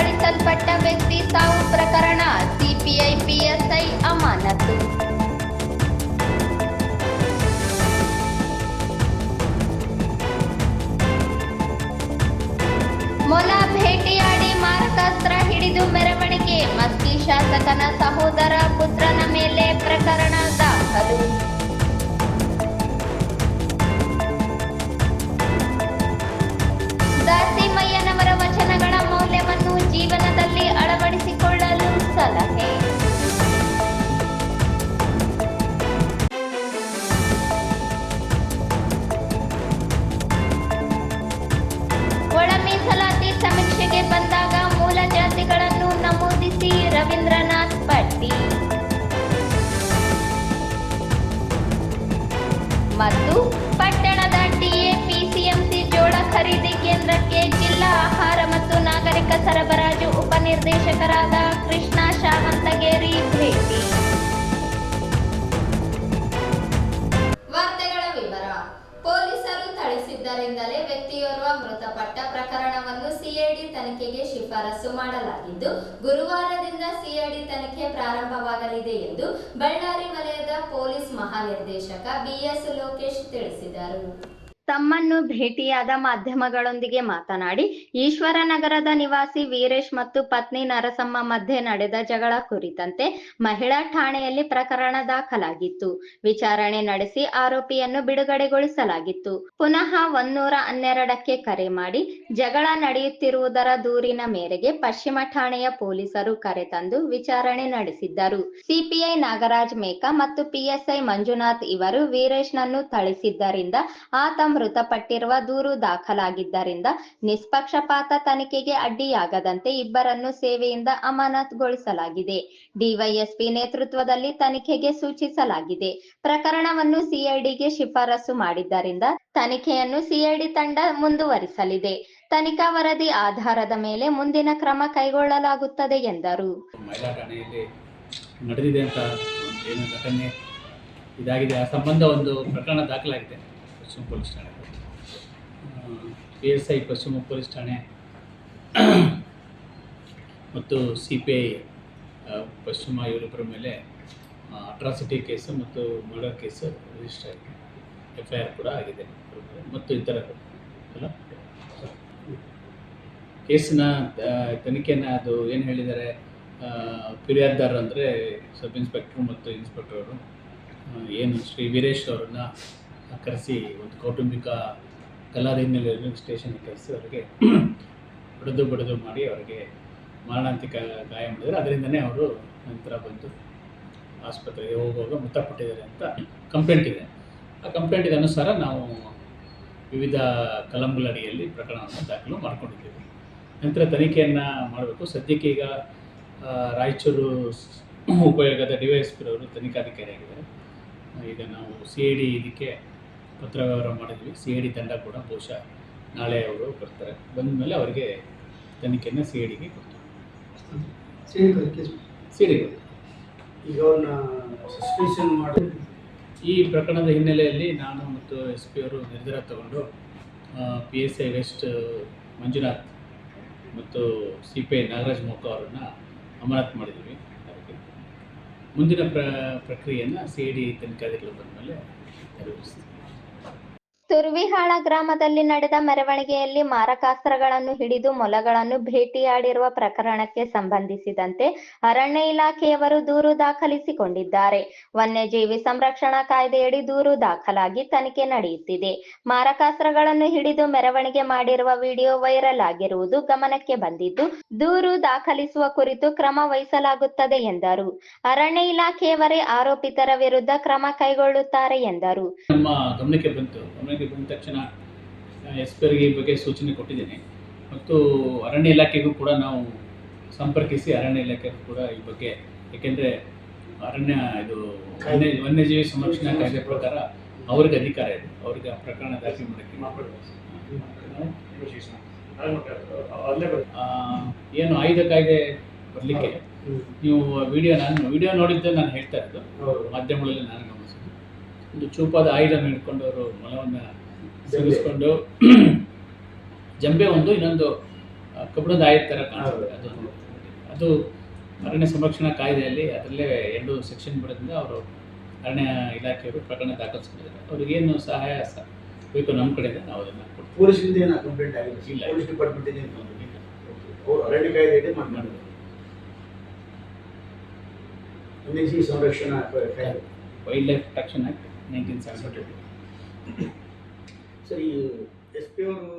ಅಳವಡಿಸಲ್ಪಟ್ಟ ವ್ಯಕ್ತಿ ಸಾವು ಪ್ರಕರಣ ಸಿಪಿಐ ಪಿಎಸ್ಐ ಅಮಾನತು. ಮೊಲ ಭೇಟಿಯಾಡಿ ಮಾರಕಾಸ್ತ್ರ ಹಿಡಿದು ಮೆರವಣಿಗೆ, ಮಸ್ಕಿ ಶಾಸಕನ ಸಹೋದರ ಪುತ್ರನ ಮೇಲೆ ಪ್ರಕರಣ ದಾಖಲು. ದಾಸಿಮಯ್ಯನವರ ವಚನಗಳ ಮೌಲ್ಯವನ್ನು ಜೀವನದಲ್ಲಿ ಅಳವಡಿಸಿಕೊಳ್ಳಲು ಸಲಹೆ. ಒಳ ಮೀಸಲಾತಿ ಸಮೀಕ್ಷೆಗೆ ಬಂದಾಗ ಮೂಲ ಜಾತಿಗಳನ್ನು ನಮೂದಿಸಿ ರವೀಂದ್ರನಾಥ್ ಪಟ್ಟಿ. ಮತ್ತು ಪಟ್ಟಣದ ಟಿಎಪಿಸಿಎಂಸಿ ಜೋಳ ಖರೀದಿ ಕೇಂದ್ರಕ್ಕೆ ಜಿಲ್ಲಾ ಆಹಾರ ಮತ್ತು ನಾಗರಿಕ ಸರಬರಾಜು ಉಪನಿರ್ದೇಶಕರಾದ ಕೃಷ್ಣ ಶಾವಂತಗೇರಿ ಭೇಟಿ. ವಾರ್ತೆಗಳ ವಿವರ. ಪೊಲೀಸರು ಥಳಿಸಿದ್ದರಿಂದಲೇ ವ್ಯಕ್ತಿಯೋರ್ವ ಮೃತಪಟ್ಟ ಪ್ರಕರಣವನ್ನು ಸಿಐಡಿ ತನಿಖೆಗೆ ಶಿಫಾರಸು ಮಾಡಲಾಗಿದ್ದು, ಗುರುವಾರದಿಂದ ಸಿಐಡಿ ತನಿಖೆ ಪ್ರಾರಂಭವಾಗಲಿದೆ ಎಂದು ಬಳ್ಳಾರಿ ವಲಯದ ಪೊಲೀಸ್ ಮಹಾನಿರ್ದೇಶಕ ಬಿಎಸ್ ಲೋಕೇಶ್ ತಿಳಿಸಿದರು. ತಮ್ಮನ್ನು ಭೇಟಿಯಾದ ಮಾಧ್ಯಮಗಳೊಂದಿಗೆ ಮಾತನಾಡಿ, ಈಶ್ವರನಗರದ ನಿವಾಸಿ ವೀರೇಶ್ ಮತ್ತು ಪತ್ನಿ ನರಸಮ್ಮ ಮಧ್ಯೆ ನಡೆದ ಜಗಳ ಕುರಿತಂತೆ ಮಹಿಳಾ ಠಾಣೆಯಲ್ಲಿ ಪ್ರಕರಣ ದಾಖಲಾಗಿತ್ತು. ವಿಚಾರಣೆ ನಡೆಸಿ ಆರೋಪಿಯನ್ನು ಬಿಡುಗಡೆಗೊಳಿಸಲಾಗಿತ್ತು. ಪುನಃ 112ಕ್ಕೆ ಕರೆ ಮಾಡಿ ಜಗಳ ನಡೆಯುತ್ತಿರುವುದರ ದೂರಿನ ಮೇರೆಗೆ ಪಶ್ಚಿಮ ಠಾಣೆಯ ಪೊಲೀಸರು ಕರೆತಂದು ವಿಚಾರಣೆ ನಡೆಸಿದ್ದರು. ಸಿಪಿಐ ನಾಗರಾಜ್ ಮೇಕಾ ಮತ್ತು ಪಿಎಸ್ಐ ಮಂಜುನಾಥ್ ಇವರು ವೀರೇಶ್ನನ್ನು ಥಳಿಸಿದ್ದರಿಂದ ಆತ ಮೃತಪಟ್ಟಿರುವ ದೂರು ದಾಖಲಾಗಿದ್ದರಿಂದ ನಿಷ್ಪಕ್ಷಪಾತ ತನಿಖೆಗೆ ಅಡ್ಡಿಯಾಗದಂತೆ ಇಬ್ಬರನ್ನು ಸೇವೆಯಿಂದ ಅಮಾನತುಗೊಳಿಸಲಾಗಿದೆ. ಡಿವೈಎಸ್ಪಿ ನೇತೃತ್ವದಲ್ಲಿ ತನಿಖೆಗೆ ಸೂಚಿಸಲಾಗಿದೆ. ಪ್ರಕರಣವನ್ನು ಸಿಐಡಿಗೆ ಶಿಫಾರಸು ಮಾಡಿದ್ದರಿಂದ ತನಿಖೆಯನ್ನು ಸಿಐಡಿ ತಂಡ ಮುಂದುವರಿಸಲಿದೆ. ತನಿಖಾ ವರದಿ ಆಧಾರದ ಮೇಲೆ ಮುಂದಿನ ಕ್ರಮ ಕೈಗೊಳ್ಳಲಾಗುತ್ತದೆ ಎಂದರು. ಮಹಿಳಾ ಠಾಣೆಯಲ್ಲಿ ನಡೆದಿದೆ ಅಂತ ಏನು ಘಟನೆ ಇದಾಗಿದೆ, ಆ ಸಂಬಂಧ ಒಂದು ಪ್ರಕರಣ ದಾಖಲಾಗಿದೆ ಪಶ್ಚಿಮ ಪೊಲೀಸ್ ಠಾಣೆ, PSI ಪಶ್ಚಿಮ ಪೊಲೀಸ್ ಠಾಣೆ ಮತ್ತು CPI ಪಶ್ಚಿಮ ಇವರಿಬ್ಬರ ಮೇಲೆ ಅಟ್ರಾಸಿಟಿ ಕೇಸು ಮತ್ತು ಮರ್ಡರ್ ಕೇಸು ರಿಜಿಸ್ಟರ್ ಆಗಿದೆ. FIR ಕೂಡ ಆಗಿದೆ ಮತ್ತು ಇತರ ಎಲ್ಲ ಕೇಸಿನ ತನಿಖೆಯನ್ನು ಅದು ಏನು ಹೇಳಿದ್ದಾರೆ, ಫಿರ್ಯಾದಿದಾರರು ಅಂದರೆ ಸಬ್ ಇನ್ಸ್ಪೆಕ್ಟ್ರು ಮತ್ತು ಇನ್ಸ್ಪೆಕ್ಟರ್ ಅವರು ಏನು ಶ್ರೀ ವೀರೇಶ್ ಅವರನ್ನು ಕರೆಸಿ ಒಂದು ಕೌಟುಂಬಿಕ ಕಲಾದ ಹಿನ್ನೆಲೆಯಲ್ಲಿ ಸ್ಟೇಷನ್ಗೆ ಕರೆಸಿ ಅವರಿಗೆ ಬಡಿದು ಮಾಡಿ ಅವರಿಗೆ ಮಾರಣಾಂತಿಕ ಗಾಯ ಮಾಡಿದರೆ. ಅದರಿಂದನೇ ಅವರು ನಂತರ ಬಂದು ಆಸ್ಪತ್ರೆಗೆ ಹೋಗುವಾಗ ಮೃತಪಟ್ಟಿದ್ದಾರೆ ಅಂತ ಕಂಪ್ಲೇಂಟ್ ಇದೆ. ಆ ಕಂಪ್ಲೇಂಟಿಗೆ ಅನುಸಾರ ನಾವು ವಿವಿಧ ಕಲಂಗಳ ಅಡಿಯಲ್ಲಿ ಪ್ರಕರಣವನ್ನು ದಾಖಲು ಮಾಡ್ಕೊಂಡಿದ್ದೀವಿ. ನಂತರ ತನಿಖೆಯನ್ನು ಮಾಡಬೇಕು. ಸದ್ಯಕ್ಕೆ ಈಗ ರಾಯಚೂರು ಉಪಯೋಗದ DYSP ಅವರು ತನಿಖಾಧಿಕಾರಿಯಾಗಿದ್ದಾರೆ. ಈಗ ನಾವು CID ಇದಕ್ಕೆ ಪತ್ರ ವ್ಯವಹಾರ ಮಾಡಿದ್ವಿ. CID ತಂಡ ಕೂಡ ಬಹುಶಃ ನಾಳೆ ಅವರು ಬರ್ತಾರೆ. ಬಂದ ಮೇಲೆ ಅವರಿಗೆ ತನಿಖೆಯನ್ನು CIDಗೆ ಕೊಡ್ತಾರೆ. ಈಗ ಅವ್ರನ್ನ ಸಸ್ಪೆನ್ಷನ್ ಮಾಡಿ ಈ ಪ್ರಕರಣದ ಹಿನ್ನೆಲೆಯಲ್ಲಿ ನಾನು ಮತ್ತು SP ಅವರು ನಿರ್ಧಾರ ತಗೊಂಡು PSI ವೆಸ್ಟ್ ಮಂಜುನಾಥ್ ಮತ್ತು CPI ನಾಗರಾಜ್ ಮೋಕ ಅವರನ್ನು ಅಮಾನತು ಮಾಡಿದ್ವಿ. ಅದಕ್ಕೆ ಮುಂದಿನ ಪ್ರಕ್ರಿಯೆಯನ್ನು CID ತನಿಖಾಧಿಕಾರಿಗಳು ಬಂದ ಮೇಲೆ ನೆರವೇರಿಸ್ತೀವಿ. ತುರ್ವಿಹಾಳ ಗ್ರಾಮದಲ್ಲಿ ನಡೆದ ಮೆರವಣಿಗೆಯಲ್ಲಿ ಮಾರಕಾಸ್ತ್ರಗಳನ್ನು ಹಿಡಿದು ಮೊಲಗಳನ್ನು ಭೇಟಿಯಾಡಿರುವ ಪ್ರಕರಣಕ್ಕೆ ಸಂಬಂಧಿಸಿದಂತೆ ಅರಣ್ಯ ಇಲಾಖೆಯವರು ದೂರು ದಾಖಲಿಸಿಕೊಂಡಿದ್ದಾರೆ. ವನ್ಯಜೀವಿ ಸಂರಕ್ಷಣಾ ಕಾಯ್ದೆಯಡಿ ದೂರು ದಾಖಲಾಗಿ ತನಿಖೆ ನಡೆಯುತ್ತಿದೆ. ಮಾರಕಾಸ್ತ್ರಗಳನ್ನು ಹಿಡಿದು ಮೆರವಣಿಗೆ ಮಾಡಿರುವ ವಿಡಿಯೋ ವೈರಲ್ ಆಗಿರುವುದು ಗಮನಕ್ಕೆ ಬಂದಿದ್ದು, ದೂರು ದಾಖಲಿಸುವ ಕುರಿತು ಕ್ರಮ ವಹಿಸಲಾಗುತ್ತದೆ ಎಂದರು. ಅರಣ್ಯ ಇಲಾಖೆಯವರೇ ಆರೋಪಿತರ ವಿರುದ್ಧ ಕ್ರಮ ಕೈಗೊಳ್ಳುತ್ತಾರೆ ಎಂದರು. ಗಮನಕ್ಕೆ ಬಂದ ತಕ್ಷಣ SP ಅವರಿಗೆ ಈ ಬಗ್ಗೆ ಸೂಚನೆ ಕೊಟ್ಟಿದ್ದೇನೆ ಮತ್ತು ಅರಣ್ಯ ಇಲಾಖೆಗೂ ಕೂಡ ನಾವು ಸಂಪರ್ಕಿಸಿ ಅರಣ್ಯ ಇಲಾಖೆಗೂ ಕೂಡ ಈ ಬಗ್ಗೆ, ಏಕೆಂದರೆ ವನ್ಯಜೀವಿ ಸಂರಕ್ಷಣಾ ಕಾಯ್ದೆ ಪ್ರಕಾರ ಅವ್ರಿಗೆ ಅಧಿಕಾರ ಇದೆ, ಅವ್ರಿಗೆ ಆ ಪ್ರಕರಣ ದಾಖಲೆ ಮಾಡೋಕ್ಕೆ ಏನು ಆಯುಧ ಕಾಯ್ದೆ ಬರಲಿಕ್ಕೆ ನೀವು ವಿಡಿಯೋ ನೋಡಿದ್ದೆ ನಾನು ಹೇಳ್ತಾ ಇರೋದು. ಮಾಧ್ಯಮಗಳಲ್ಲಿ ನಾನು ಗಮನಿಸಿದ್ದು ಒಂದು ಚೂಪಾದ ಆಯುಧ ಹಿಡ್ಕೊಂಡು ಅವರು ಮೊಲವನ್ನು ಸೇರಿಸ್ಕೊಂಡು ಜಂಬೆ ಒಂದು ಇನ್ನೊಂದು ಕಬ್ಬಿಣದ ಆಯುಧ ಥರ ಕಾಣಿಸುತ್ತೆ. ಅದು ಅರಣ್ಯ ಸಂರಕ್ಷಣಾ ಕಾಯ್ದೆಯಲ್ಲಿ ಅದರಲ್ಲೇ 2 ಸೆಕ್ಷನ್ ಬರೋದ್ರಿಂದ ಅವರು ಅರಣ್ಯ ಇಲಾಖೆಯವರು ಪ್ರಕರಣ ದಾಖಲಿಸ್ಕೊಂಡಿದ್ದಾರೆ. ಅವ್ರಿಗೇನು ಸಹಾಯ ಬೇಕು ನಮ್ಮ ಕಡೆಯಿಂದ ನಾವು ಅದನ್ನು ಕೊಡ್ತೀವಿ. ಪೊಲೀಸಿಂದ ಏನು ಕಂಪ್ಲೇಂಟ್ ಆಗಿಲ್ಲ? ಇಲ್ಲ, ಪೊಲೀಸ್ ಡಿಪಾರ್ಟ್ಮೆಂಟ್ ಏನು ಅವರು ಅರಣ್ಯ ಕಾಯ್ದೆ ಮಾಡಿದ್ದಾರೆ. ವನ್ಯಜೀವಿ ಸಂರಕ್ಷಣಾ ಕಾಯ್ದೆ, ವೈಲ್ಡ್ ಲೈಫ್ ಪ್ರೊಟೆಕ್ಷನ್ ಆಕ್ಟ್ 1972. ಸರಿ, SP ಅವರು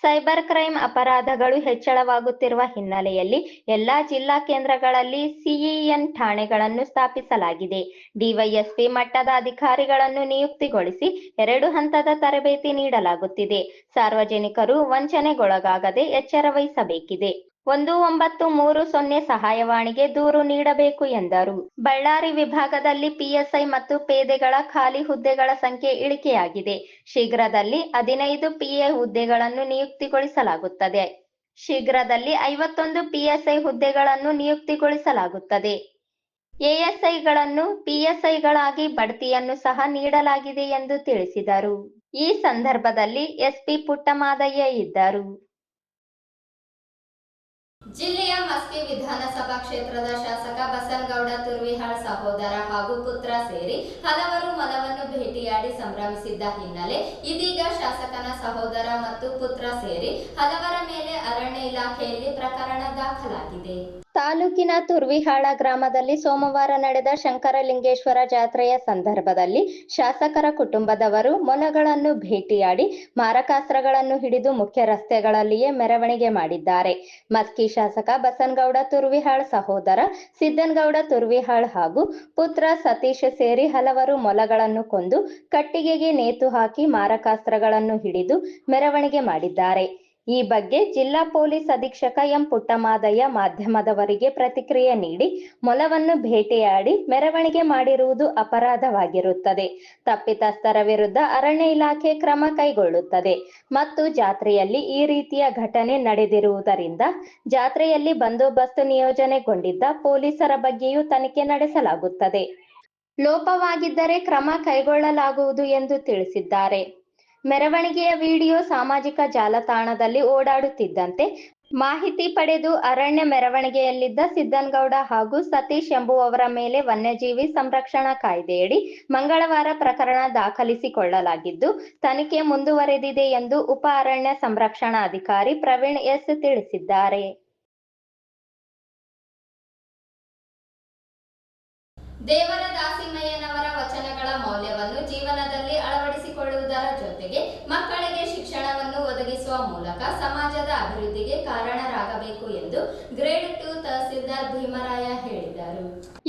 ಸೈಬರ್ ಕ್ರೈಮ್ ಅಪರಾಧಗಳು ಹೆಚ್ಚಳವಾಗುತ್ತಿರುವ ಹಿನ್ನೆಲೆಯಲ್ಲಿ ಎಲ್ಲಾ ಜಿಲ್ಲಾ ಕೇಂದ್ರಗಳಲ್ಲಿ ಸಿಇಎನ್ ಠಾಣೆಗಳನ್ನು ಸ್ಥಾಪಿಸಲಾಗಿದೆ. ಡಿವೈಎಸ್ಪಿ ಮಟ್ಟದ ಅಧಿಕಾರಿಗಳನ್ನು ನಿಯುಕ್ತಿಗೊಳಿಸಿ 2 ಹಂತದ ತರಬೇತಿ ನೀಡಲಾಗುತ್ತಿದೆ. ಸಾರ್ವಜನಿಕರು ವಂಚನೆಗೊಳಗಾಗದೆ ಎಚ್ಚರ ವಹಿಸಬೇಕಿದೆ. 1930 ಸಹಾಯವಾಣಿಗೆ ದೂರು ನೀಡಬೇಕು ಎಂದರು. ಬಳ್ಳಾರಿ ವಿಭಾಗದಲ್ಲಿ PSI ಮತ್ತು ಪೇದೆಗಳ ಖಾಲಿ ಹುದ್ದೆಗಳ ಸಂಖ್ಯೆ ಇಳಿಕೆಯಾಗಿದೆ. ಶೀಘ್ರದಲ್ಲಿ 15 PA ಹುದ್ದೆಗಳನ್ನು ನಿಯುಕ್ತಿಗೊಳಿಸಲಾಗುತ್ತದೆ. ಶೀಘ್ರದಲ್ಲಿ 51 PSI ಹುದ್ದೆಗಳನ್ನು ನಿಯುಕ್ತಿಗೊಳಿಸಲಾಗುತ್ತದೆ. ASIಗಳನ್ನು PSIಗಳಾಗಿ ಬಡ್ತಿಯನ್ನು ಸಹ ನೀಡಲಾಗಿದೆ ಎಂದು ತಿಳಿಸಿದರು. ಈ ಸಂದರ್ಭದಲ್ಲಿ SP ಪುಟ್ಟಮಾದಯ್ಯ ಇದ್ದರು. ಜಿಲ್ಲೆಯ ಮಸ್ಕಿ ವಿಧಾನಸಭಾ ಕ್ಷೇತ್ರದ ಶಾಸಕ ಬಸನಗೌಡ ತುರ್ವಿಹಾಳ್ ಸಹೋದರ ಹಾಗೂ ಪುತ್ರ ಸೇರಿ ಹಲವರು ಮೊಲವನ್ನು ಭೇಟಿಯಾಡಿ ಸಂಭ್ರಮಿಸಿದ್ದ ಹಿನ್ನೆಲೆ ಇದೀಗ ಶಾಸಕನ ಸಹೋದರ ಮತ್ತು ಪುತ್ರ ಸೇರಿ ಹಲವರ ಮೇಲೆ ಅರಣ್ಯ ಇಲಾಖೆಯಲ್ಲಿ ಪ್ರಕರಣ ದಾಖಲಾಗಿದೆ. ತಾಲೂಕಿನ ತುರ್ವಿಹಾಳ ಗ್ರಾಮದಲ್ಲಿ ಸೋಮವಾರ ನಡೆದ ಶಂಕರಲಿಂಗೇಶ್ವರ ಜಾತ್ರೆಯ ಸಂದರ್ಭದಲ್ಲಿ ಶಾಸಕರ ಕುಟುಂಬದವರು ಮೊಲಗಳನ್ನು ಭೇಟಿಯಾಡಿ ಮಾರಕಾಸ್ತ್ರಗಳನ್ನು ಹಿಡಿದು ಮುಖ್ಯ ರಸ್ತೆಗಳಲ್ಲಿಯೇ ಮೆರವಣಿಗೆ ಮಾಡಿದ್ದಾರೆ. ಮಸ್ಕಿ ಶಾಸಕ ಬಸನಗೌಡ ತುರ್ವಿಹಾಳ್ ಸಹೋದರ ಸಿದ್ದನಗೌಡ ತುರ್ವಿಹಾಳ್ ಹಾಗೂ ಪುತ್ರ ಸತೀಶ್ ಸೇರಿ ಹಲವರು ಮೊಲಗಳನ್ನು ಕೊಂದು ಕಟ್ಟಿಗೆಗೆ ನೇತು ಹಾಕಿ ಮಾರಕಾಸ್ತ್ರಗಳನ್ನು ಹಿಡಿದು ಮೆರವಣಿಗೆ ಮಾಡಿದ್ದಾರೆ. ಈ ಬಗ್ಗೆ ಜಿಲ್ಲಾ ಪೊಲೀಸ್ ಅಧೀಕ್ಷಕ ಎಂ ಪುಟ್ಟಮಾದಯ್ಯ ಮಾಧ್ಯಮದವರಿಗೆ ಪ್ರತಿಕ್ರಿಯೆ ನೀಡಿ, ಮೊಲವನ್ನು ಭೇಟಿಯಾಡಿ ಮೆರವಣಿಗೆ ಮಾಡಿರುವುದು ಅಪರಾಧವಾಗಿರುತ್ತದೆ. ತಪ್ಪಿತಸ್ಥರ ವಿರುದ್ಧ ಅರಣ್ಯ ಇಲಾಖೆ ಕ್ರಮ ಕೈಗೊಳ್ಳುತ್ತದೆ ಮತ್ತು ಜಾತ್ರೆಯಲ್ಲಿ ಈ ರೀತಿಯ ಘಟನೆ ನಡೆದಿರುವುದರಿಂದ ಜಾತ್ರೆಯಲ್ಲಿ ಬಂದೋಬಸ್ತ್ ನಿಯೋಜನೆಗೊಂಡಿದ್ದ ಪೊಲೀಸರ ಬಗ್ಗೆಯೂ ತನಿಖೆ ನಡೆಸಲಾಗುತ್ತದೆ. ಲೋಪವಾಗಿದ್ದರೆ ಕ್ರಮ ಕೈಗೊಳ್ಳಲಾಗುವುದು ಎಂದು ತಿಳಿಸಿದ್ದಾರೆ. ಮೆರವಣಿಗೆಯ ವಿಡಿಯೋ ಸಾಮಾಜಿಕ ಜಾಲತಾಣದಲ್ಲಿ ಓಡಾಡುತ್ತಿದ್ದಂತೆ ಮಾಹಿತಿ ಪಡೆದು ಅರಣ್ಯ ಮೆರವಣಿಗೆಯಲ್ಲಿದ್ದ ಸಿದ್ದನಗೌಡ ಹಾಗೂ ಸತೀಶ್ ಎಂಬುವವರ ಮೇಲೆ ವನ್ಯಜೀವಿ ಸಂರಕ್ಷಣಾ ಕಾಯ್ದೆಯಡಿ ಮಂಗಳವಾರ ಪ್ರಕರಣ ದಾಖಲಿಸಿಕೊಳ್ಳಲಾಗಿದ್ದು ತನಿಖೆ ಮುಂದುವರೆದಿದೆ ಎಂದು ಉಪ ಅರಣ್ಯ ಸಂರಕ್ಷಣಾಧಿಕಾರಿ ಪ್ರವೀಣ್ ಎಸ್ ತಿಳಿಸಿದ್ದಾರೆ. ದೇವರ ದಾಸಿಮಯ್ಯನವರ ವಚನಗಳ ಮೌಲ್ಯವನ್ನು ಜೀವನದಲ್ಲಿ ಅಳವಡಿಸಿಕೊಳ್ಳುವುದರ ಜೊತೆಗೆ ಮಕ್ಕಳಿಗೆ ಶಿಕ್ಷಣವನ್ನು ಒದಗಿಸುವ ಮೂಲಕ ಸಮಾಜದ ಅಭಿವೃದ್ಧಿಗೆ ಕಾರಣರಾಗಬೇಕು ಎಂದು ಗ್ರೇಡ್ 2 ತಹಸೀಲ್ದಾರ್ ಭೀಮರಾಯ ಹೇಳಿದರು.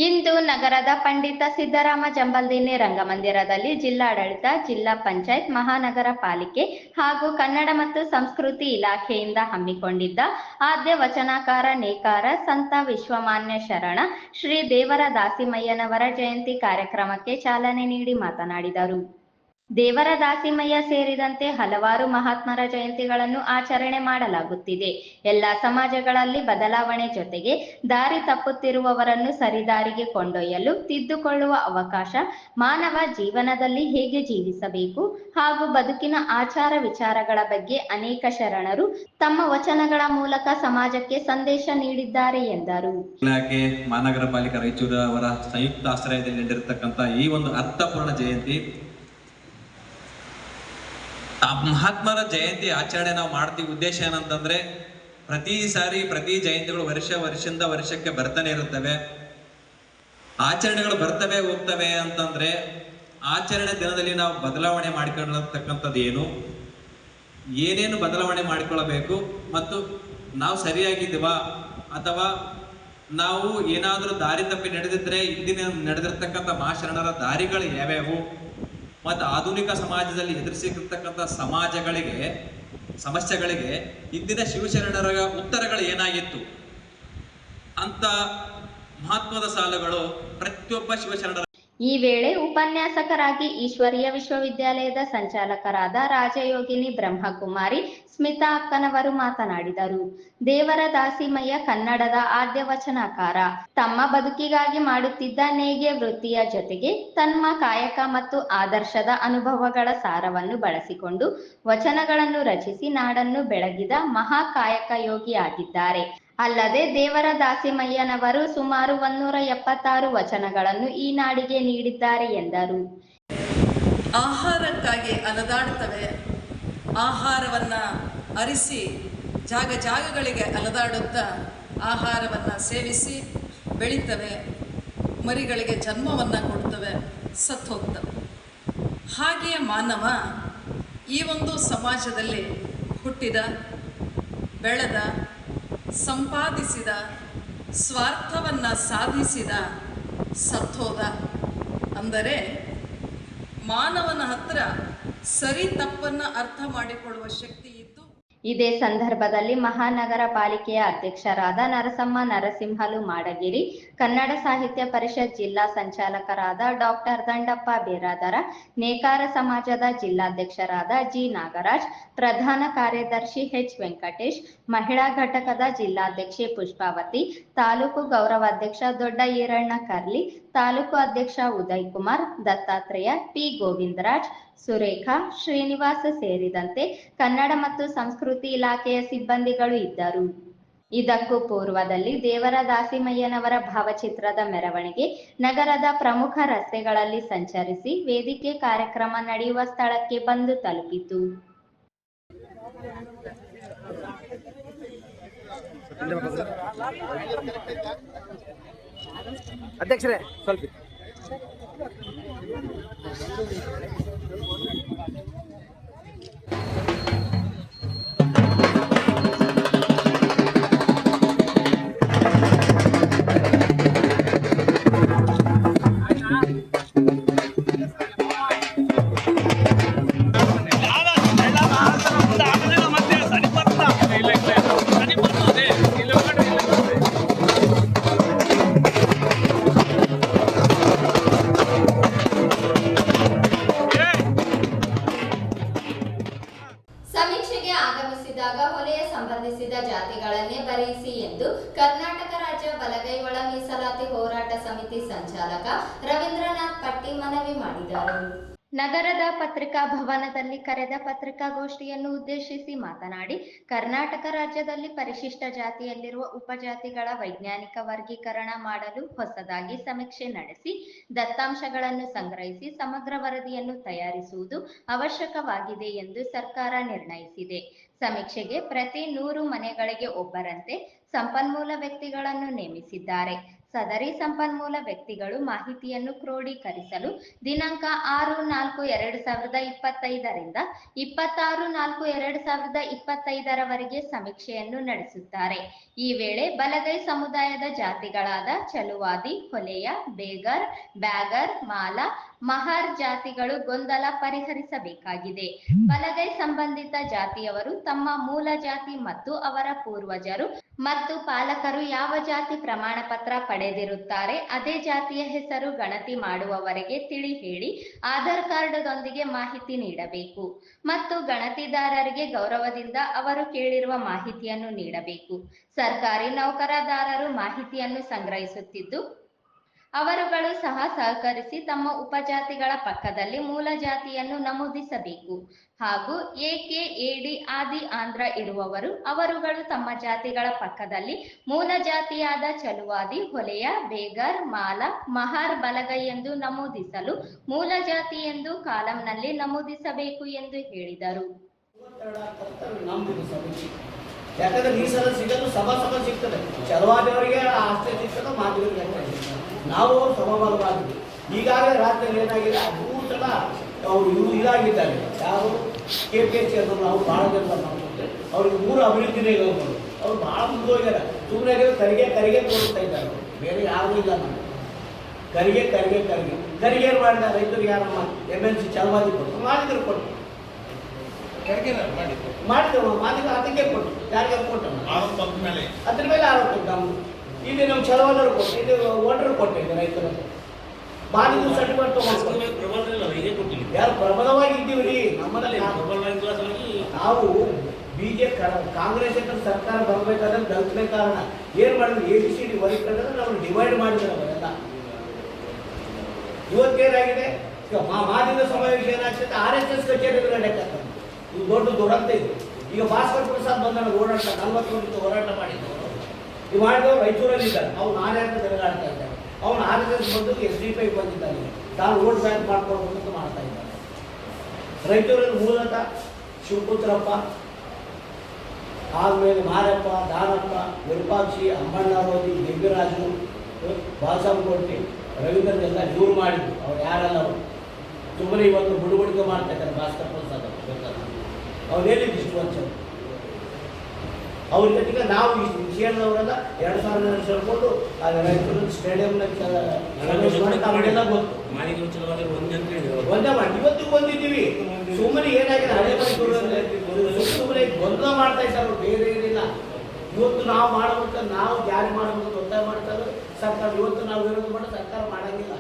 ಇಂದು ನಗರದ ಪಂಡಿತ ಸಿದ್ದರಾಮ ಜಂಬಲ್ದಿನ್ನಿ ರಂಗಮಂದಿರದಲ್ಲಿ ಜಿಲ್ಲಾಡಳಿತ, ಜಿಲ್ಲಾ ಪಂಚಾಯತ್, ಮಹಾನಗರ ಪಾಲಿಕೆ ಹಾಗೂ ಕನ್ನಡ ಮತ್ತು ಸಂಸ್ಕೃತಿ ಇಲಾಖೆಯಿಂದ ಹಮ್ಮಿಕೊಂಡಿದ್ದ ಆದ್ಯ ವಚನಕಾರ ನೇಕಾರ ಸಂತ ವಿಶ್ವಮಾನ್ಯ ಶರಣ ಶ್ರೀ ದೇವರ ದಾಸಿಮಯ್ಯನವರ ಜಯಂತಿ ಕಾರ್ಯಕ್ರಮಕ್ಕೆ ಚಾಲನೆ ನೀಡಿ ಮಾತನಾಡಿದರು. ದೇವರ ದಾಸಿಮಯ್ಯ ಸೇರಿದಂತೆ ಹಲವಾರು ಮಹಾತ್ಮರ ಜಯಂತಿಗಳನ್ನು ಆಚರಣೆ ಮಾಡಲಾಗುತ್ತಿದೆ. ಎಲ್ಲ ಸಮಾಜಗಳಲ್ಲಿ ಬದಲಾವಣೆ ಜೊತೆಗೆ ದಾರಿ ತಪ್ಪುತ್ತಿರುವವರನ್ನು ಸರಿದಾರಿಗೆ ಕೊಂಡೊಯ್ಯಲು ತಿದ್ದುಕೊಳ್ಳುವ ಅವಕಾಶ, ಮಾನವ ಜೀವನದಲ್ಲಿ ಹೇಗೆ ಜೀವಿಸಬೇಕು ಹಾಗೂ ಬದುಕಿನ ಆಚಾರ ವಿಚಾರಗಳ ಬಗ್ಗೆ ಅನೇಕ ಶರಣರು ತಮ್ಮ ವಚನಗಳ ಮೂಲಕ ಸಮಾಜಕ್ಕೆ ಸಂದೇಶ ನೀಡಿದ್ದಾರೆ ಎಂದರು. ಇಲಾಖೆ, ಮಹಾನಗರ ಪಾಲಿಕೆ ರಾಯಚೂರು ಅವರ ಸಂಯುಕ್ತ ಆಶ್ರಯದಲ್ಲಿ ನಡೆದಿರತಕ್ಕಂಥ ಈ ಒಂದು ಅರ್ಥಪೂರ್ಣ ಜಯಂತಿ, ಮಹಾತ್ಮರ ಜಯಂತಿ ಆಚರಣೆ ನಾವು ಮಾಡ್ತೀವಿ. ಉದ್ದೇಶ ಏನಂತಂದ್ರೆ ಪ್ರತಿ ಜಯಂತಿಗಳು ವರ್ಷದಿಂದ ವರ್ಷಕ್ಕೆ ಬರ್ತಾನೆ ಇರುತ್ತವೆ. ಆಚರಣೆಗಳು ಬರ್ತವೆ ಹೋಗ್ತವೆ ಅಂತಂದ್ರೆ ಆಚರಣೆ ದಿನದಲ್ಲಿ ನಾವು ಬದಲಾವಣೆ ಮಾಡಿಕೊಳ್ಳತಕ್ಕಂಥದ್ದು ಏನೇನು ಬದಲಾವಣೆ ಮಾಡಿಕೊಳ್ಳಬೇಕು ಮತ್ತು ನಾವು ಸರಿಯಾಗಿದ್ದೀವಾ ಅಥವಾ ನಾವು ಏನಾದರೂ ದಾರಿ ತಪ್ಪಿ ನಡೆದಿದ್ರೆ ಇಂದಿನ ನಡೆದಿರ್ತಕ್ಕಂಥ ಮಹಾಶರಣರ ದಾರಿಗಳು ಯಾವ್ಯಾವು ಮತ್ತು ಆಧುನಿಕ ಸಮಾಜದಲ್ಲಿ ಎದುರಿಸಿರ್ತಕ್ಕಂಥ ಸಮಸ್ಯೆಗಳಿಗೆ ಇಂದಿನ ಶಿವಶರಣರ ಉತ್ತರಗಳು ಏನಾಗಿತ್ತು ಅಂತ ಮಹತ್ವದ ಸಾಲುಗಳು ಪ್ರತಿಯೊಬ್ಬ ಶಿವಶರಣರ ಈ ವೇಳೆ ಉಪನ್ಯಾಸಕರಾಗಿ ಈಶ್ವರೀಯ ವಿಶ್ವವಿದ್ಯಾಲಯದ ಸಂಚಾಲಕರಾದ ರಾಜಯೋಗಿನಿ ಬ್ರಹ್ಮಕುಮಾರಿ ಸ್ಮಿತಾ ಅಕ್ಕನವರು ಮಾತನಾಡಿದರು. ದೇವರ ದಾಸಿಮಯ್ಯ ಕನ್ನಡದ ಆದ್ಯ ವಚನಕಾರ. ತಮ್ಮ ಬದುಕಿಗಾಗಿ ಮಾಡುತ್ತಿದ್ದ ನೇಯ್ಗೆ ವೃತ್ತಿಯ ಜೊತೆಗೆ ತಮ್ಮ ಕಾಯಕ ಮತ್ತು ಆದರ್ಶದ ಅನುಭವಗಳ ಸಾರವನ್ನು ಬಳಸಿಕೊಂಡು ವಚನಗಳನ್ನು ರಚಿಸಿ ನಾಡನ್ನು ಬೆಳಗಿದ ಮಹಾ ಕಾಯಕ ಯೋಗಿಯಾಗಿದ್ದಾರೆ. ಅಲ್ಲದೆ ದೇವರ ದಾಸಿಮಯ್ಯನವರು ಸುಮಾರು 176 ವಚನಗಳನ್ನು ಈ ನಾಡಿಗೆ ನೀಡಿದ್ದಾರೆ ಎಂದರು. ಆಹಾರಕ್ಕಾಗಿ ಅಲದಾಡುತ್ತವೆ. ಆಹಾರವನ್ನು ಅರಿಸಿ ಜಾಗ ಜಾಗಗಳಿಗೆ ಅಲದಾಡುತ್ತಾ ಆಹಾರವನ್ನು ಸೇವಿಸಿ ಬೆಳೀತವೆ, ಮರಿಗಳಿಗೆ ಜನ್ಮವನ್ನು ಕೊಡ್ತವೆ, ಸತ್ತು ಹೋಗ್ತವೆ. ಹಾಗೆಯೇ ಮಾನವ ಈ ಒಂದು ಸಮಾಜದಲ್ಲಿ ಹುಟ್ಟಿದ, ಬೆಳೆದ, ಸಂಪಾದಿಸಿದ, ಸ್ವಾರ್ಥವನ್ನು ಸಾಧಿಸಿದ, ಸತ್ತೋದ. ಅಂದರೆ ಮಾನವನ ಹತ್ರ ಸರಿ ತಪ್ಪನ್ನು ಅರ್ಥ ಮಾಡಿಕೊಳ್ಳುವ ಶಕ್ತಿ ಇದ್ದು. ಇದೇ ಸಂದರ್ಭದಲ್ಲಿ ಮಹಾನಗರ ಪಾಲಿಕೆಯ ಅಧ್ಯಕ್ಷರಾದ ನರಸಮ್ಮ ನರಸಿಂಹಲು ಮಾಡಗಿರಿ, ಕನ್ನಡ ಸಾಹಿತ್ಯ ಪರಿಷತ್ ಜಿಲ್ಲಾ ಸಂಚಾಲಕರಾದ ಡಾಕ್ಟರ್ ದಂಡಪ್ಪ ಬೇರಾದರ, ನೇಕಾರ ಸಮಾಜದ ಜಿಲ್ಲಾಧ್ಯಕ್ಷರಾದ ಜಿ ನಾಗರಾಜ್, ಪ್ರಧಾನ ಕಾರ್ಯದರ್ಶಿ ಎಚ್ ವೆಂಕಟೇಶ್, ಮಹಿಳಾ ಘಟಕದ ಜಿಲ್ಲಾಧ್ಯಕ್ಷೆ ಪುಷ್ಪಾವತಿ, ತಾಲೂಕು ಗೌರವಾಧ್ಯಕ್ಷ ದೊಡ್ಡ ಈರಣ್ಣ ಕರ್ಲಿ, ತಾಲೂಕು ಅಧ್ಯಕ್ಷ ಉದಯ್ ಕುಮಾರ್, ದತ್ತಾತ್ರೇಯ, ಪಿ ಗೋವಿಂದರಾಜ್, ಸುರೇಖಾ, ಶ್ರೀನಿವಾಸ ಸೇರಿದಂತೆ ಕನ್ನಡ ಮತ್ತು ಸಂಸ್ಕೃತಿ ಇಲಾಖೆಯ ಸಿಬ್ಬಂದಿಗಳು ಇದ್ದರು. ಇದಕ್ಕೂ ಪೂರ್ವದಲ್ಲಿ ದೇವರ ದಾಸಿಮಯ್ಯನವರ ಭಾವಚಿತ್ರದ ಮೆರವಣಿಗೆ ನಗರದ ಪ್ರಮುಖ ರಸ್ತೆಗಳಲ್ಲಿ ಸಂಚರಿಸಿ ವೇದಿಕೆ ಕಾರ್ಯಕ್ರಮ ನಡೆಯುವ ಸ್ಥಳಕ್ಕೆ ಬಂದು ತಲುಪಿತು. ಅಧ್ಯಕ್ಷರೇ ಸ್ವಲ್ಪ ಸಮೀಕ್ಷೆಗೆ ಆಗಮಿಸಿದಾಗ ಹೊಲೆಯ ಸಂಬಂಧಿಸಿದ ಜಾತಿಗಳನ್ನೇ ಬರೆಯಿಸಿ ಎಂದು ಕರ್ನಾಟಕ ರಾಜ್ಯ ಬಲಗೈ ಒಳ ಮೀಸಲಾತಿ ಹೋರಾಟ ಸಮಿತಿ ಸಂಚಾಲಕ ರವೀಂದ್ರನಾಥ್ ಪಟ್ಟಿ ಮನವಿ ಮಾಡಿದರು. ನಗರದ ಪತ್ರಿಕಾ ಭವನದಲ್ಲಿ ಕರೆದ ಪತ್ರಿಕಾಗೋಷ್ಠಿಯನ್ನು ಉದ್ದೇಶಿಸಿ ಮಾತನಾಡಿ, ಕರ್ನಾಟಕ ರಾಜ್ಯದಲ್ಲಿ ಪರಿಶಿಷ್ಟ ಜಾತಿಯಲ್ಲಿರುವ ಉಪಜಾತಿಗಳ ವೈಜ್ಞಾನಿಕ ವರ್ಗೀಕರಣ ಮಾಡಲು ಹೊಸದಾಗಿ ಸಮೀಕ್ಷೆ ನಡೆಸಿ ದತ್ತಾಂಶಗಳನ್ನು ಸಂಗ್ರಹಿಸಿ ಸಮಗ್ರ ವರದಿಯನ್ನು ತಯಾರಿಸುವುದು ಅವಶ್ಯಕವಾಗಿದೆ ಎಂದು ಸರ್ಕಾರ ನಿರ್ಣಯಿಸಿದೆ. ಸಮೀಕ್ಷೆಗೆ ಪ್ರತಿ 100 ಮನೆಗಳಿಗೆ ಒಬ್ಬರಂತೆ ಸಂಪನ್ಮೂಲ ವ್ಯಕ್ತಿಗಳನ್ನು ನೇಮಿಸಿದ್ದಾರೆ. ಸದರಿ ಸಂಪನ್ಮೂಲ ವ್ಯಕ್ತಿಗಳು ಮಾಹಿತಿಯನ್ನು ಕ್ರೋಢೀಕರಿಸಲು ದಿನಾಂಕ 6/4/2025 ರಿಂದ 26/4/2025 ಸಮೀಕ್ಷೆಯನ್ನು ನಡೆಸುತ್ತಾರೆ. ಈ ವೇಳೆ ಬಲಗೈ ಸಮುದಾಯದ ಜಾತಿಗಳಾದ ಚಲುವಾದಿ, ಹೊಲೆಯ, ಬೇಗರ್, ಬ್ಯಾಗರ್, ಮಾಲ, ಮಹಾರ್ ಜಾತಿಗಳು ಗೊಂದಲ ಪರಿಹರಿಸಬೇಕಾಗಿದೆ. ಬಲಗೈ ಸಂಬಂಧಿತ ಜಾತಿಯವರು ತಮ್ಮ ಮೂಲ ಜಾತಿ ಮತ್ತು ಅವರ ಪೂರ್ವಜರು ಮತ್ತು ಪಾಲಕರು ಯಾವ ಜಾತಿ ಪ್ರಮಾಣ ಪತ್ರ ಪಡೆದಿರುತ್ತಾರೆ ಅದೇ ಜಾತಿಯ ಹೆಸರು ಗಣತಿ ಮಾಡುವವರೆಗೆ ತಿಳಿ ಹೇಳಿ ಆಧಾರ್ ಕಾರ್ಡ್ದೊಂದಿಗೆ ಮಾಹಿತಿ ನೀಡಬೇಕು ಮತ್ತು ಗಣತಿದಾರರಿಗೆ ಗೌರವದಿಂದ ಅವರು ಕೇಳಿರುವ ಮಾಹಿತಿಯನ್ನು ನೀಡಬೇಕು. ಸರ್ಕಾರಿ ನೌಕರದಾರರು ಮಾಹಿತಿಯನ್ನು ಸಂಗ್ರಹಿಸುತ್ತಿದ್ದು ಅವರುಗಳು ಸಹ ಸಹಕರಿಸಿ ತಮ್ಮ ಉಪಜಾತಿಗಳ ಪಕ್ಕದಲ್ಲಿ ಮೂಲ ಜಾತಿಯನ್ನು ನಮೂದಿಸಬೇಕು. ಹಾಗೂ AKAD ಆದಿ ಆಂಧ್ರ ಇರುವವರು ಅವರುಗಳು ತಮ್ಮ ಜಾತಿಗಳ ಪಕ್ಕದಲ್ಲಿ ಮೂಲ ಜಾತಿಯಾದ ಚಲುವಾದಿ, ಹೊಲೆಯ, ಬೇಗರ್, ಮಾಲ, ಮಹಾರ್ ಬಲಗೈ ಎಂದು ನಮೂದಿಸಲು ಮೂಲ ಜಾತಿ ಎಂದು ಕಾಲಂನಲ್ಲಿ ನಮೂದಿಸಬೇಕು ಎಂದು ಹೇಳಿದರು. ಯಾಕಂದ್ರೆ ಈ ಸಲ ಸಿಗಲು ಸಭಾ ಸಿಗ್ತದೆ, ಚಲವಾದವರಿಗೆ ಆಸ್ತಿ ಸಿಗ್ತದೆ, ಮಾದಿಗರಿಗೆ ನಾವು ಸಮಬಲವಾಗಿದ್ವಿ. ಈಗಾಗಲೇ ರಾಜ್ಯದಲ್ಲಿ ಏನಾಗಿದೆ 3 ಸಲ ಅವರು ಇದಾಗಿದ್ದಾರೆ. ಯಾರು KPSC ಅನ್ನೋರು ನಾವು ಭಾಳ ಜನ ಮಾಡ್ಕೊಂಡ್ರೆ ಅವ್ರಿಗೆ 3 ಅಭಿವೃದ್ಧಿನೇ ಹೇಳ್ಬೋದು. ಅವ್ರು ಭಾಳ ಮುಂದೆ ಹೋಗ್ಯಾರ. ಸುಮ್ಮನೆ ಕರಿಗೆ ತೋರಿಸ್ತಾ ಇದ್ದಾರೆ, ಬೇರೆ ಯಾವುದೂ ಇಲ್ಲ. ನಾವು ಕರಿಗೆ ಏನು ಮಾಡಿದ ರೈತರಿಗೆ ಯಾರಮ್ಮ MNC ಚಲವಾದಿ ಕೊಟ್ಟು ಮಾದಿಗರು ಕೊಟ್ಟು ಮಾಡಿದೆವು. ಮಾದಿಗರು ಅದಕ್ಕೆ ಕೊಟ್ಟು ಯಾರಿಗೆ ಕೊಟ್ಟು ಅದ್ರ ಮೇಲೆ ಆರೋಪ ನಮ್ದು. ಇಲ್ಲಿ ನಮ್ಮ ಚಲವಾದರು ಕೊಟ್ಟು, ಇದು ಓಟರ್ ಕೊಟ್ಟಿದ್ದೆ ರೈತರು. ಬಾಲಿದು ಸರ್ಟಿಫಿಕೇಟ್ ತಗೊಂಡು ಯಾರು ಪ್ರಬಲವಾಗಿ ಇದ್ದೀವಿ ರೀ. ನಮ್ಮಲ್ಲಿ ನಾವು ಕಾಂಗ್ರೆಸ್ ಸರ್ಕಾರ ಬರಬೇಕಾದ್ರೆ ದಲಿತನೇ ಕಾರಣ ಏನ್ ಮಾಡಿದ್ರು ABCD ವರ್ಗೀಕರಣ ನಾವು ಡಿವೈಡ್ ಮಾಡಿದ್ರೆ ಅವರೆಲ್ಲ. ಇವತ್ತೇನಾಗಿದೆ ಮಾಧ್ಯಮ ಸಮಾವೇಶ ಏನಾಗ್ತದೆ RSS ಕಚೇರಿ ನಡೆಯಕ್ಕೆ ಇದು ದೊಡ್ಡ ದುರಂತ ಇದೆ. ಈಗ ಭಾಸ್ಕರ್ ಪ್ರಸಾದ್ ಬಂದ ಓಡಾಟ 40 ವರ್ಷ ಹೋರಾಟ ಮಾಡಿದ್ದವರು ಈ ಮಾಡಿದವರು ರಾಯಚೂರಲ್ಲಿ ಇದ್ದಾರೆ. ಅವ್ರು ನಾರ್ಯಾಕ ತಿರುಗಾಡ್ತಾ ಇದ್ದಾರೆ. ಅವನು RSS ಬಂದು SDPI ಬಂದಿದ್ದಾನೆ. ತಾನು ವೋಟ್ ಬ್ಯಾಂಕ್ ಮಾಡ್ಕೊಳ್ಬೇಕು ಮಾಡ್ತಾ ಇದ್ದಾರೆ. ರಾಯಚೂರಲ್ಲಿ ಮೂಲತಃ ಶಿವಪುತ್ರಪ್ಪ, ಆದ್ಮೇಲೆ ಮಾರಪ್ಪ, ದಾನಪ್ಪ, ವಿರೂಪಾಕ್ಷಿ, ಅಂಬಣ್ಣಾರೋದಿ, ದಿವ್ಯರಾಜು, ಬಾಸಮಕೋಟಿ, ರವೀಂದ್ರ ಎಲ್ಲ ಇವ್ರು ಮಾಡಿದ್ರು. ಅವ್ರು ಯಾರಲ್ಲ ಅವರು ಸುಮ್ಮನೆ ಇವತ್ತು ಬುಡುಬುಡಿಕೆ ಮಾಡ್ತಾ ಇದ್ದಾರೆ. ಭಾಸ್ಕರ್ ಪ್ರಸಾದ್ ಅವ್ರು ಹೇಳಿದ್ದು ಇಷ್ಟು ವರ್ಷ ಅವ್ರ ಜೊತೆಗೆ ನಾವು ಇಷ್ಟು ವಿಷಯದವರೆಲ್ಲ 2000 ಸೇರ್ಕೊಂಡು ಅಲ್ಲಿ ರಾಯಚೂರು ಸ್ಟೇಡಿಯಂನೆಲ್ಲ ಗೊತ್ತು ಒಂದೇ ಮಾಡಿ ಇವತ್ತಿಗೂ ಬಂದಿದ್ದೀವಿ. ಸುಮ್ಮನೆ ಏನಾಗಿದೆ ಹಳೆ ಮೈಸೂರಲ್ಲಿ ಸುಮ್ಮನೆ ಗೊಂದಲ ಮಾಡ್ತಾ ಇದ್ದಾರೆ, ಬೇರೆ ಏನಿಲ್ಲ. ಇವತ್ತು ನಾವು ಮಾಡಬೇಕು, ನಾವು ಜಾರಿ ಮಾಡಬೇಕು ಒತ್ತಾಯ ಮಾಡ್ತಾರೆ ಸರ್ಕಾರ. ಇವತ್ತು ನಾವು ವಿರೋಧ ಮಾಡಿ ಸರ್ಕಾರ ಮಾಡಂಗಿಲ್ಲ.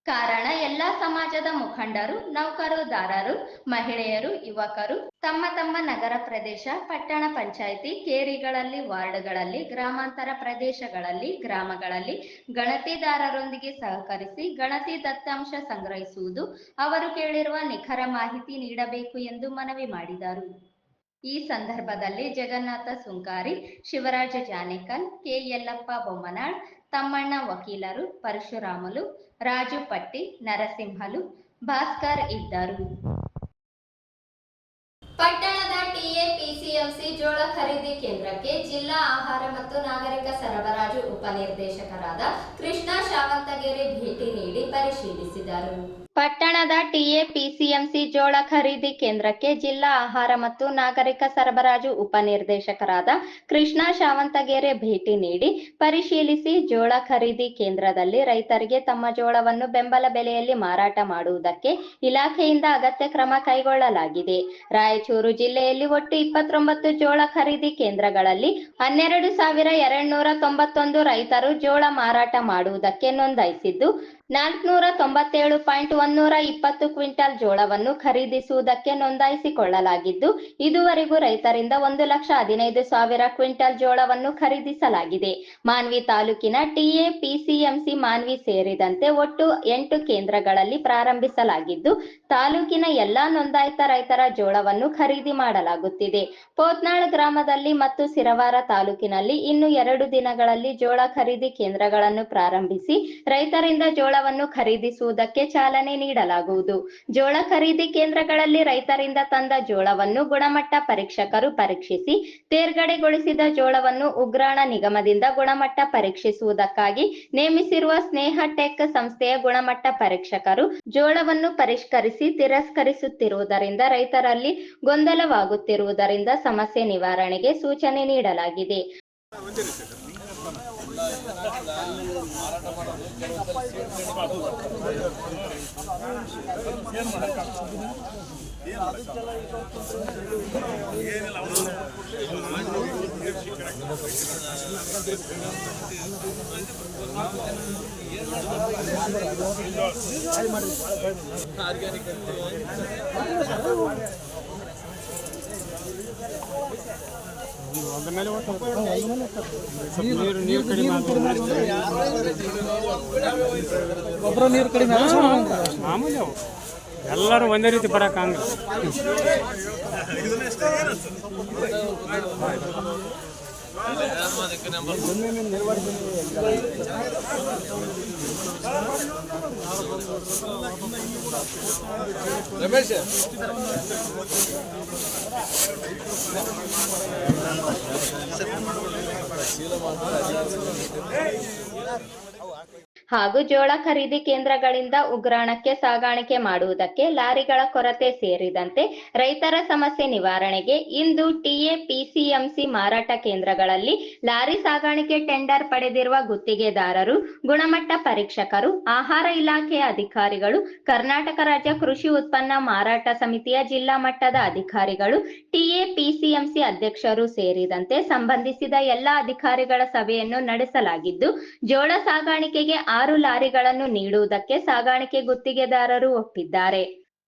ಕಾರಣ ಎಲ್ಲ ಸಮಾಜದ ಮುಖಂಡರು, ನೌಕರದಾರರು, ಮಹಿಳೆಯರು, ಯುವಕರು ತಮ್ಮ ತಮ್ಮ ನಗರ ಪ್ರದೇಶ, ಪಟ್ಟಣ ಪಂಚಾಯಿತಿ, ಕೇರಿಗಳಲ್ಲಿ, ವಾರ್ಡ್ಗಳಲ್ಲಿ, ಗ್ರಾಮಾಂತರ ಪ್ರದೇಶಗಳಲ್ಲಿ, ಗ್ರಾಮಗಳಲ್ಲಿ ಗಣತಿದಾರರೊಂದಿಗೆ ಸಹಕರಿಸಿ ಗಣತಿ ದತ್ತಾಂಶ ಸಂಗ್ರಹಿಸುವುದು, ಅವರು ಕೇಳಿರುವ ನಿಖರ ಮಾಹಿತಿ ನೀಡಬೇಕು ಎಂದು ಮನವಿ ಮಾಡಿದರು. ಈ ಸಂದರ್ಭದಲ್ಲಿ ಜಗನ್ನಾಥ ಸುಂಕಾರಿ, ಶಿವರಾಜ ಜಾನೇಕಲ್, ಕೆ ಯಲ್ಲಪ್ಪ ಬೊಮ್ಮನಾಳ್, ತಮ್ಮಣ್ಣ ವಕೀಲರು, ಪರಶುರಾಮುಲು, ರಾಜು ಪಟ್ಟಿ, ನರಸಿಂಹಲು, ಭಾಸ್ಕರ್ ಇದ್ದರು. ಪಟ್ಟಣದ TAPCMC ಜೋಳ ಖರೀದಿ ಕೇಂದ್ರಕ್ಕೆ ಜಿಲ್ಲಾ ಆಹಾರ ಮತ್ತು ನಾಗರಿಕ ಸರಬರಾಜು ಉಪನಿರ್ದೇಶಕರಾದ ಕೃಷ್ಣ ಶಾವಂತಗೆರೆ ಭೇಟಿ ನೀಡಿ ಪರಿಶೀಲಿಸಿದರು. ಪಟ್ಟಣದ TAPCMC ಜೋಳ ಖರೀದಿ ಕೇಂದ್ರಕ್ಕೆ ಜಿಲ್ಲಾ ಆಹಾರ ಮತ್ತು ನಾಗರಿಕ ಸರಬರಾಜು ಉಪನಿರ್ದೇಶಕರಾದ ಕೃಷ್ಣ ಶಾವಂತಗೆರೆ ಭೇಟಿ ನೀಡಿ ಪರಿಶೀಲಿಸಿ ಜೋಳ ಖರೀದಿ ಕೇಂದ್ರದಲ್ಲಿ ರೈತರಿಗೆ ತಮ್ಮ ಜೋಳವನ್ನು ಬೆಂಬಲ ಬೆಲೆಯಲ್ಲಿ ಮಾರಾಟ ಮಾಡುವುದಕ್ಕೆ ಇಲಾಖೆಯಿಂದ ಅಗತ್ಯ ಕ್ರಮ ಕೈಗೊಳ್ಳಲಾಗಿದೆ. ರಾಯಚೂರು ಜಿಲ್ಲೆಯಲ್ಲಿ ಒಟ್ಟು 29 ಜೋಳ ಖರೀದಿ ಕೇಂದ್ರಗಳಲ್ಲಿ 12,291 ರೈತರು ಜೋಳ ಮಾರಾಟ ಮಾಡುವುದಕ್ಕೆ ನೋಂದಾಯಿಸಿದ್ದು 497.120 ಕ್ವಿಂಟಾಲ್ ಜೋಳವನ್ನು ಖರೀದಿಸುವುದಕ್ಕೆ ನೋಂದಾಯಿಸಿಕೊಳ್ಳಲಾಗಿದ್ದು, ಇದುವರೆಗೂ ರೈತರಿಂದ 1,15,000 ಕ್ವಿಂಟಾಲ್ ಜೋಳವನ್ನು ಖರೀದಿಸಲಾಗಿದೆ. ಮಾನ್ವಿ ತಾಲೂಕಿನ TAPCMC ಮಾನ್ವಿ ಸೇರಿದಂತೆ ಒಟ್ಟು 8 ಕೇಂದ್ರಗಳಲ್ಲಿ ಪ್ರಾರಂಭಿಸಲಾಗಿದ್ದು, ತಾಲೂಕಿನ ಎಲ್ಲಾ ನೋಂದಾಯಿತ ರೈತರ ಜೋಳವನ್ನು ಖರೀದಿ ಮಾಡಲಾಗುತ್ತಿದೆ. ಪೋತ್ನಾಳ್ ಗ್ರಾಮದಲ್ಲಿ ಮತ್ತು ಸಿರವಾರ ತಾಲೂಕಿನಲ್ಲಿ ಇನ್ನು 2 ದಿನಗಳಲ್ಲಿ ಜೋಳ ಖರೀದಿ ಕೇಂದ್ರಗಳನ್ನು ಪ್ರಾರಂಭಿಸಿ ರೈತರಿಂದ ಜೋಳವನ್ನು ಖರೀದಿಸುವುದಕ್ಕೆ ಚಾಲನೆ ನೀಡಲಾಗುವುದು. ಜೋಳ ಖರೀದಿ ಕೇಂದ್ರಗಳಲ್ಲಿ ರೈತರಿಂದ ತಂದ ಜೋಳವನ್ನು ಗುಣಮಟ್ಟ ಪರೀಕ್ಷಕರು ಪರೀಕ್ಷಿಸಿ ತೇರ್ಗಡೆಗೊಳಿಸಿದ ಜೋಳವನ್ನು ಉಗ್ರಾಣ ನಿಗಮದಿಂದ ಗುಣಮಟ್ಟ ಪರೀಕ್ಷಿಸುವುದಕ್ಕಾಗಿ ನೇಮಿಸಿರುವ ಸ್ನೇಹ ಟೆಕ್ ಸಂಸ್ಥೆಯ ಗುಣಮಟ್ಟ ಪರೀಕ್ಷಕರು ಜೋಳವನ್ನು ಪರಿಷ್ಕರಿಸಿ ತಿರಸ್ಕರಿಸುತ್ತಿರುವುದರಿಂದ ರೈತರಲ್ಲಿ ಗೊಂದಲವಾಗುತ್ತಿರುವುದರಿಂದ ಸಮಸ್ಯೆ ನಿವಾರಣೆಗೆ ಸೂಚನೆ ನೀಡಲಾಗಿದೆ. ಗೊಬ್ಬರ ನೀರು ಕಡಿಮೆ ಮಾಮೂಲಿ ಅವು ಎಲ್ಲರೂ ಒಂದೇ ರೀತಿ ಬರಕ್ಕಾಗಲ್ಲ. ಹಾಗೂ ಜೋಳ ಖರೀದಿ ಕೇಂದ್ರಗಳಿಂದ ಉಗ್ರಾಣಕ್ಕೆ ಸಾಗಾಣಿಕೆ ಮಾಡುವುದಕ್ಕೆ ಲಾರಿಗಳ ಕೊರತೆ ಸೇರಿದಂತೆ ರೈತರ ಸಮಸ್ಯೆ ನಿವಾರಣೆಗೆ ಇಂದು ಟಿಎಪಿಸಿಎಂಸಿ ಮಾರಾಟ ಕೇಂದ್ರಗಳಲ್ಲಿ ಲಾರಿ ಸಾಗಾಣಿಕೆ ಟೆಂಡರ್ ಪಡೆದಿರುವ ಗುತ್ತಿಗೆದಾರರು, ಗುಣಮಟ್ಟ ಪರೀಕ್ಷಕರು, ಆಹಾರ ಇಲಾಖೆಯ ಅಧಿಕಾರಿಗಳು, ಕರ್ನಾಟಕ ರಾಜ್ಯ ಕೃಷಿ ಉತ್ಪನ್ನ ಮಾರಾಟ ಸಮಿತಿಯ ಜಿಲ್ಲಾ ಮಟ್ಟದ ಅಧಿಕಾರಿಗಳು, ಟಿಎಪಿಸಿಎಂಸಿ ಅಧ್ಯಕ್ಷರು ಸೇರಿದಂತೆ ಸಂಬಂಧಿಸಿದ ಎಲ್ಲ ಅಧಿಕಾರಿಗಳ ಸಭೆಯನ್ನು ನಡೆಸಲಾಗಿದ್ದು, ಜೋಳ ಸಾಗಾಣಿಕೆಗೆ 6 ಲಾರಿಗಳನ್ನು ನೀಡುವುದಕ್ಕೆ ಸಾಗಾಣಿಕೆ ಗುತ್ತಿಗೆದಾರರು ಒಪ್ಪಿದ್ದಾರೆ.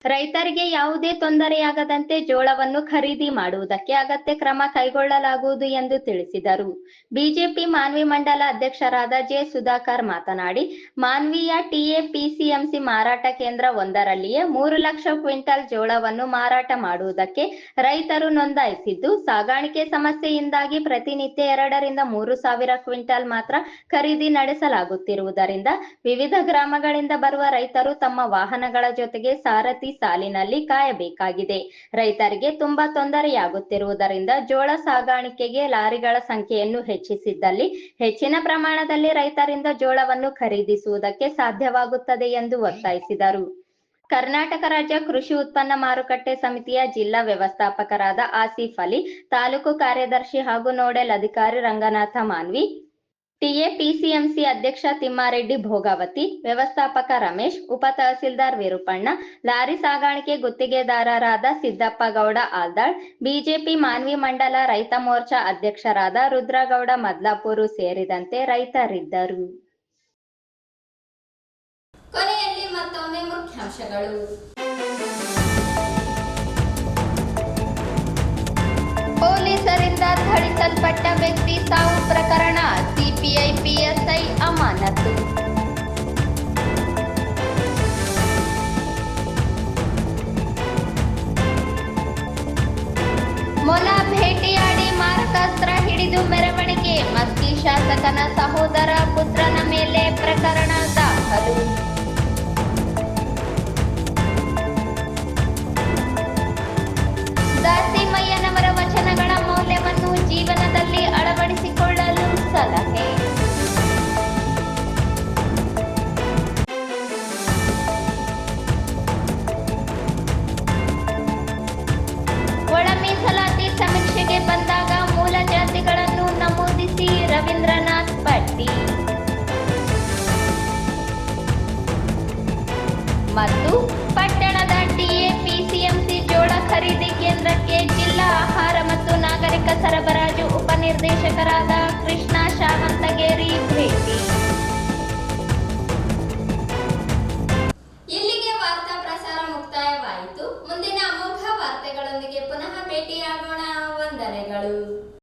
ರೈತರಿಗೆ ಯಾವುದೇ ತೊಂದರೆಯಾಗದಂತೆ ಜೋಳವನ್ನು ಖರೀದಿ ಮಾಡುವುದಕ್ಕೆ ಅಗತ್ಯ ಕ್ರಮ ಕೈಗೊಳ್ಳಲಾಗುವುದು ಎಂದು ತಿಳಿಸಿದರು. ಬಿಜೆಪಿ ಮಾನ್ವಿ ಮಂಡಲ ಅಧ್ಯಕ್ಷರಾದ ಜೆ. ಸುಧಾಕರ್ ಮಾತನಾಡಿ, ಮಾನ್ವಿಯ ಟಿಎಪಿಸಿಎಂಸಿ ಮಾರಾಟ ಕೇಂದ್ರ ಒಂದರಲ್ಲಿಯೇ 3 ಲಕ್ಷ ಕ್ವಿಂಟಲ್ ಜೋಳವನ್ನು ಮಾರಾಟ ಮಾಡುವುದಕ್ಕೆ ರೈತರು ನೋಂದಾಯಿಸಿದ್ದು, ಸಾಗಾಣಿಕೆ ಸಮಸ್ಯೆಯಿಂದಾಗಿ ಪ್ರತಿನಿತ್ಯ 2 ರಿಂದ 3 ಸಾವಿರ ಕ್ವಿಂಟಲ್ ಮಾತ್ರ ಖರೀದಿ ನಡೆಸಲಾಗುತ್ತಿರುವುದರಿಂದ ವಿವಿಧ ಗ್ರಾಮಗಳಿಂದ ಬರುವ ರೈತರು ತಮ್ಮ ವಾಹನಗಳ ಜೊತೆಗೆ ಸಾರಥಿ ಸಾಲಿನಲ್ಲಿ ಕಾಯಬೇಕಾಗಿದೆ. ರೈತರಿಗೆ ತುಂಬಾ ತೊಂದರೆಯಾಗುತ್ತಿರುವುದರಿಂದ ಜೋಳ ಸಾಗಾಣಿಕೆಗೆ ಲಾರಿಗಳ ಸಂಖ್ಯೆಯನ್ನು ಹೆಚ್ಚಿಸಿದ್ದಲ್ಲಿ ಹೆಚ್ಚಿನ ಪ್ರಮಾಣದಲ್ಲಿ ರೈತರಿಂದ ಜೋಳವನ್ನು ಖರೀದಿಸುವುದಕ್ಕೆ ಸಾಧ್ಯವಾಗುತ್ತದೆ ಎಂದು ಒತ್ತಾಯಿಸಿದರು. ಕರ್ನಾಟಕ ರಾಜ್ಯ ಕೃಷಿ ಉತ್ಪನ್ನ ಮಾರುಕಟ್ಟೆ ಸಮಿತಿಯ ಜಿಲ್ಲಾ ವ್ಯವಸ್ಥಾಪಕರಾದ ಆಸಿಫ್ ಅಲಿ, ತಾಲೂಕು ಕಾರ್ಯದರ್ಶಿ ಹಾಗೂ ನೋಡೆಲ್ ಅಧಿಕಾರಿ ರಂಗನಾಥ ಮಾನ್ವಿ, ಟಿಎಪಿಸಿಎಂಸಿ ಅಧ್ಯಕ್ಷ ತಿಮ್ಮಾರೆಡ್ಡಿ ಭೋಗಾವತಿ, ವ್ಯವಸ್ಥಾಪಕ ರಮೇಶ್, ಉಪ ತಹಸೀಲ್ದಾರ್ ವಿರುಪಣ್ಣ, ಲಾರಿ ಸಾಗಾಣಿಕೆ ಗುತ್ತಿಗೆದಾರರಾದ ಸಿದ್ದಪ್ಪ ಗೌಡ ಆಲ್ದಾಳ್, ಬಿಜೆಪಿ ಮಾನ್ವಿ ಮಂಡಲ ರೈತ ಮೋರ್ಚಾ ಅಧ್ಯಕ್ಷರಾದ ರುದ್ರಗೌಡ ಮದ್ಲಾಪುರು ಸೇರಿದಂತೆ ರೈತರಿದ್ದರು. ಕೊನೆಯಲ್ಲಿ ಮತ್ತೊಮ್ಮೆ ಮುಖ್ಯಾಂಶಗಳು. ಪೊಲೀಸರಿಂದ ಥಳಿಸಲ್ಪಟ್ಟ ವ್ಯಕ್ತಿ ಸಾವು ಪ್ರಕರಣ, ಸಿಪಿಐ ಪಿಎಸ್ಐ ಅಮಾನತು. ಮೊಲ ಭೇಟಿಯಾಡಿ ಮಾರಕಾಸ್ತ್ರ ಹಿಡಿದು ಮೆರವಣಿಗೆ, ಮಸ್ಕಿ ಶಾಸಕನ ಸಹೋದರ ಪುತ್ರನ ಮೇಲೆ ಪ್ರಕರಣ ದಾಖಲು. ದಾಸಿಮಯ್ಯನವರ ವಚನಗಳ ಮೌಲ್ಯವನ್ನು ಜೀವನದಲ್ಲಿ ಅಳವಡಿಸಿಕೊಳ್ಳಲು ಸಲಹೆ. ಒಳ ಮೀಸಲಾತಿ ಸಮೀಕ್ಷೆಗೆ ಬಂದಾಗ ಮೂಲ ಜಾತಿಗಳನ್ನು ನಮೂದಿಸಿ ರವೀಂದ್ರನಾಥ್ ಪಟ್ಟಿ. ಮತ್ತು ಪಟ್ಟಣದ ಟಿಎಪಿಸಿಎಂಸಿ ಜೋಳ ಖರೀದಿ ಕೇಂದ್ರಕ್ಕೆ ಜಿಲ್ಲಾ ಆಹಾರ ಮತ್ತು ನಾಗರಿಕ ಸರಬರಾಜು ಉಪನಿರ್ದೇಶಕರಾದ ಕೃಷ್ಣ ಶಾಮನ್